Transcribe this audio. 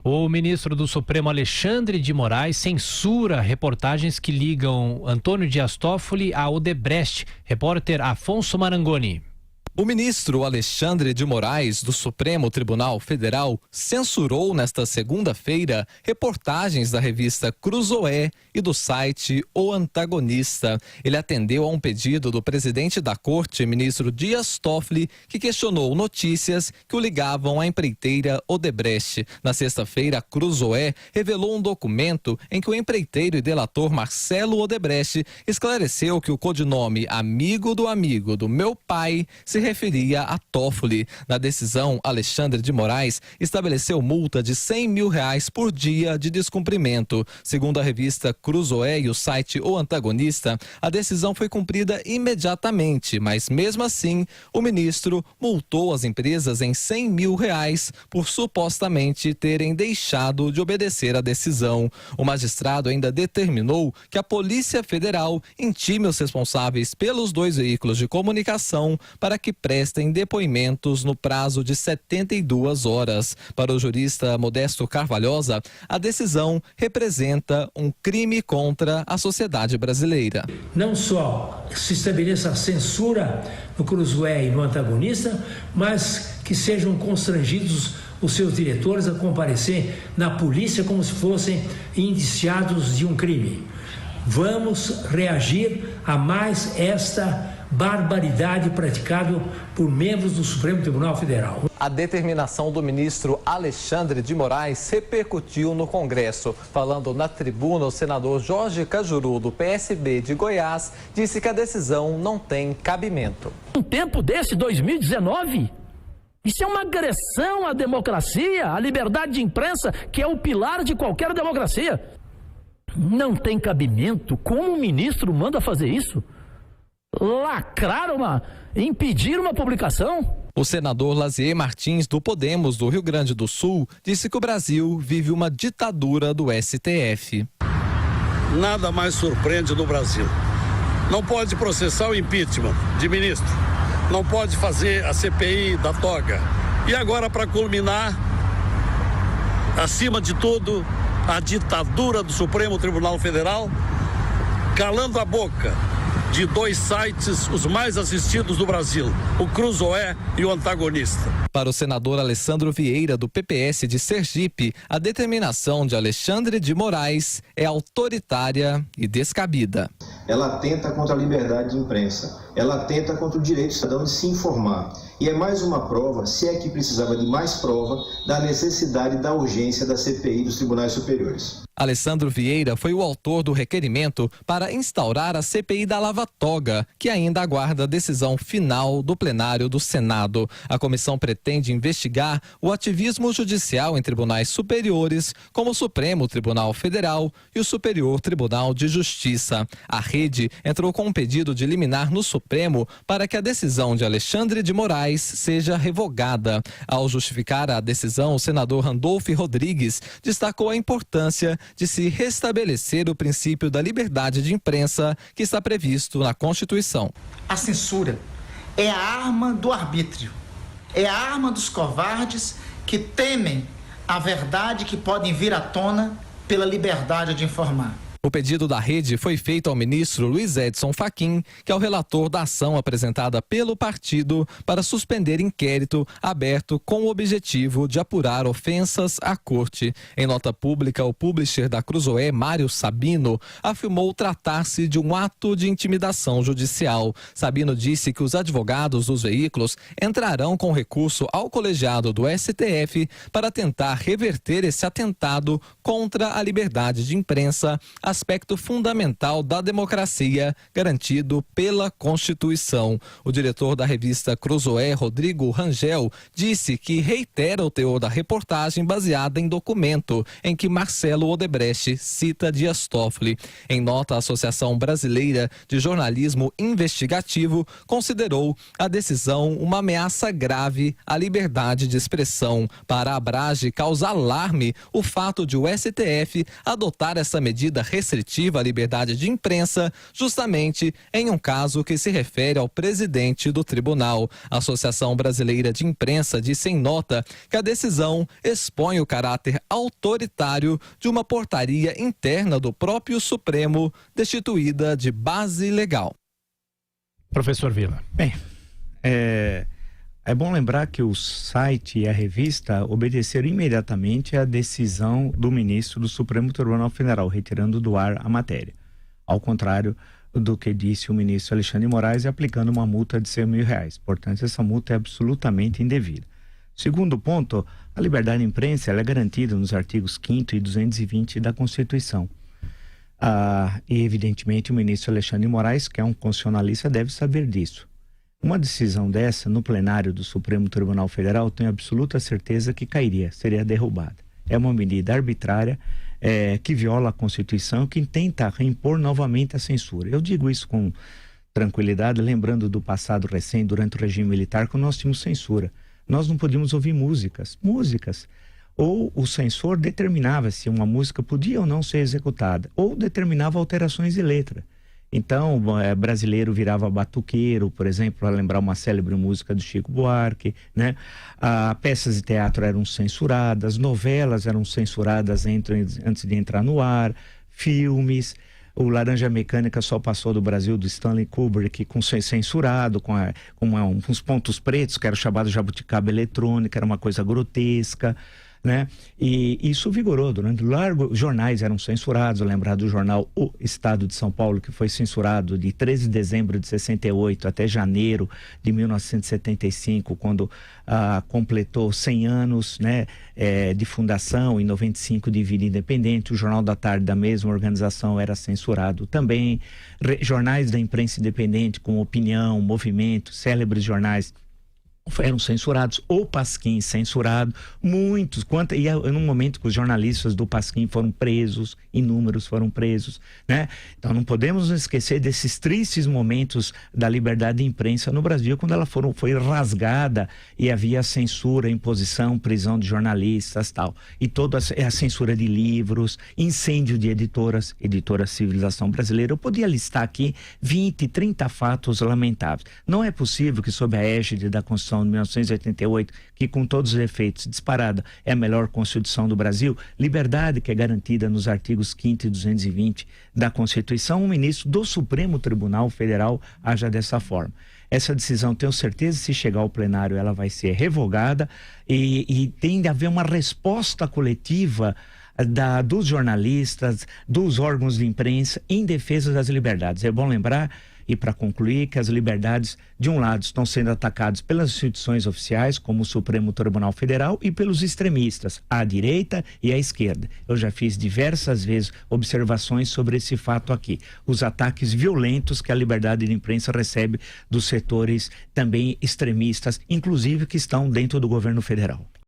O ministro do Supremo, Alexandre de Moraes, censura reportagens que ligam Antônio Dias Toffoli a Odebrecht. Repórter Afonso Marangoni. O ministro Alexandre de Moraes, do Supremo Tribunal Federal, censurou nesta segunda-feira reportagens da revista Cruzoé e do site O Antagonista. Ele atendeu a um pedido do presidente da Corte, ministro Dias Toffoli, que questionou notícias que o ligavam à empreiteira Odebrecht. Na sexta-feira, a Cruzoé revelou um documento em que o empreiteiro e delator Marcelo Odebrecht esclareceu que o codinome amigo do meu pai se referia a Toffoli. Na decisão, Alexandre de Moraes estabeleceu multa de R$100 mil por dia de descumprimento. Segundo a revista Cruzoé e o site O Antagonista, a decisão foi cumprida imediatamente, mas mesmo assim, o ministro multou as empresas em R$100 mil por supostamente terem deixado de obedecer à decisão. O magistrado ainda determinou que a Polícia Federal intime os responsáveis pelos 2 veículos de comunicação para que prestem depoimentos no prazo de 72 horas. Para o jurista Modesto Carvalhosa, a decisão representa um crime contra a sociedade brasileira. Não só se estabeleça a censura no Cruzoé e no Antagonista, mas que sejam constrangidos os seus diretores a comparecer na polícia como se fossem indiciados de um crime. Vamos reagir a mais esta barbaridade praticada por membros do Supremo Tribunal Federal. A determinação do ministro Alexandre de Moraes repercutiu no Congresso. Falando na tribuna, o senador Jorge Cajuru, do PSB de Goiás, disse que a decisão não tem cabimento. Um tempo desse, 2019? Isso é uma agressão à democracia, à liberdade de imprensa, que é o pilar de qualquer democracia. Não tem cabimento. Como o ministro manda fazer isso? Lacrar impedir uma publicação? O senador Lazier Martins, do Podemos, do Rio Grande do Sul, disse que o Brasil vive uma ditadura do STF. Nada mais surpreende no Brasil. Não pode processar o impeachment de ministro. Não pode fazer a CPI da toga. E agora, para culminar, acima de tudo, a ditadura do Supremo Tribunal Federal, calando a boca de 2 sites os mais assistidos do Brasil, o Cruzoé e o Antagonista. Para o senador Alessandro Vieira, do PPS de Sergipe, a determinação de Alexandre de Moraes é autoritária e descabida. Ela atenta contra a liberdade de imprensa, ela atenta contra o direito do cidadão de se informar. E é mais uma prova, se é que precisava de mais prova, da necessidade e da urgência da CPI dos tribunais superiores. Alessandro Vieira foi o autor do requerimento para instaurar a CPI da Lava Toga, que ainda aguarda a decisão final do plenário do Senado. A comissão pretende investigar o ativismo judicial em tribunais superiores, como o Supremo Tribunal Federal e o Superior Tribunal de Justiça. A rede entrou com um pedido de liminar no Supremo para que a decisão de Alexandre de Moraes seja revogada. Ao justificar a decisão, o senador Randolfo Rodrigues destacou a importância de se restabelecer o princípio da liberdade de imprensa que está previsto na Constituição. A censura é a arma do arbítrio, é a arma dos covardes que temem a verdade que podem vir à tona pela liberdade de informar. O pedido da rede foi feito ao ministro Luiz Edson Fachin, que é o relator da ação apresentada pelo partido para suspender inquérito aberto com o objetivo de apurar ofensas à corte. Em nota pública, o publisher da Cruzoé, Mário Sabino, afirmou tratar-se de um ato de intimidação judicial. Sabino disse que os advogados dos veículos entrarão com recurso ao colegiado do STF para tentar reverter esse atentado contra a liberdade de imprensa, aspecto fundamental da democracia garantido pela Constituição. O diretor da revista Cruzoé, Rodrigo Rangel, disse que reitera o teor da reportagem baseada em documento em que Marcelo Odebrecht cita Dias Toffoli. Em nota, a Associação Brasileira de Jornalismo Investigativo considerou a decisão uma ameaça grave à liberdade de expressão. Para a Abrage, causa alarme o fato de o STF adotar essa medida restritiva à liberdade de imprensa, justamente em um caso que se refere ao presidente do tribunal. A Associação Brasileira de Imprensa disse em nota que a decisão expõe o caráter autoritário de uma portaria interna do próprio Supremo, destituída de base legal. Professor Vila. Bem, é bom lembrar que o site e a revista obedeceram imediatamente à decisão do ministro do Supremo Tribunal Federal, retirando do ar a matéria. Ao contrário do que disse o ministro Alexandre de Moraes, aplicando uma multa de R$100.000. Portanto, essa multa é absolutamente indevida. Segundo ponto, a liberdade de imprensa ela é garantida nos artigos 5º e 220 da Constituição. E, evidentemente, o ministro Alexandre de Moraes, que é um constitucionalista, deve saber disso. Uma decisão dessa, no plenário do Supremo Tribunal Federal, tenho absoluta certeza que cairia, seria derrubada. É uma medida arbitrária que viola a Constituição, que tenta reimpor novamente a censura. Eu digo isso com tranquilidade, lembrando do passado recente, durante o regime militar, quando nós tínhamos censura. Nós não podíamos ouvir músicas. Ou o censor determinava se uma música podia ou não ser executada, ou determinava alterações de letra. Então, brasileiro virava batuqueiro, por exemplo, para lembrar uma célebre música do Chico Buarque, né? Peças de teatro eram censuradas, novelas eram censuradas antes de entrar no ar, filmes. O Laranja Mecânica só passou do Brasil do Stanley Kubrick censurado, com uns pontos pretos, que era o chamado jabuticaba eletrônica, era uma coisa grotesca, né? E isso vigorou durante jornais eram censurados. Lembrar do jornal O Estado de São Paulo, que foi censurado de 13 de dezembro de 68 até janeiro de 1975, quando completou 100 anos, né, de fundação, em 95 de vida independente. O Jornal da Tarde da mesma organização era censurado também. Jornais da imprensa independente, como Opinião, Movimento, célebres jornais, eram censurados. O Pasquim censurado, muitos, e no momento que os jornalistas do Pasquim foram presos, inúmeros foram presos, né? Então não podemos nos esquecer desses tristes momentos da liberdade de imprensa no Brasil, quando ela foi rasgada e havia censura, imposição, prisão de jornalistas, tal, e toda a censura de livros, incêndio de editoras, Editora Civilização Brasileira. Eu podia listar aqui 20, 30 fatos lamentáveis. Não é possível que, sob a égide da Constituição de 1988, que com todos os efeitos disparada é a melhor Constituição do Brasil, liberdade que é garantida nos artigos 5º e 220 da Constituição, o ministro do Supremo Tribunal Federal haja dessa forma. Essa decisão, tenho certeza, se chegar ao plenário, ela vai ser revogada e tem de haver uma resposta coletiva dos jornalistas, dos órgãos de imprensa em defesa das liberdades. É bom lembrar, e para concluir, que as liberdades, de um lado, estão sendo atacadas pelas instituições oficiais, como o Supremo Tribunal Federal, e pelos extremistas, à direita e à esquerda. Eu já fiz diversas vezes observações sobre esse fato aqui. Os ataques violentos que a liberdade de imprensa recebe dos setores também extremistas, inclusive que estão dentro do governo federal.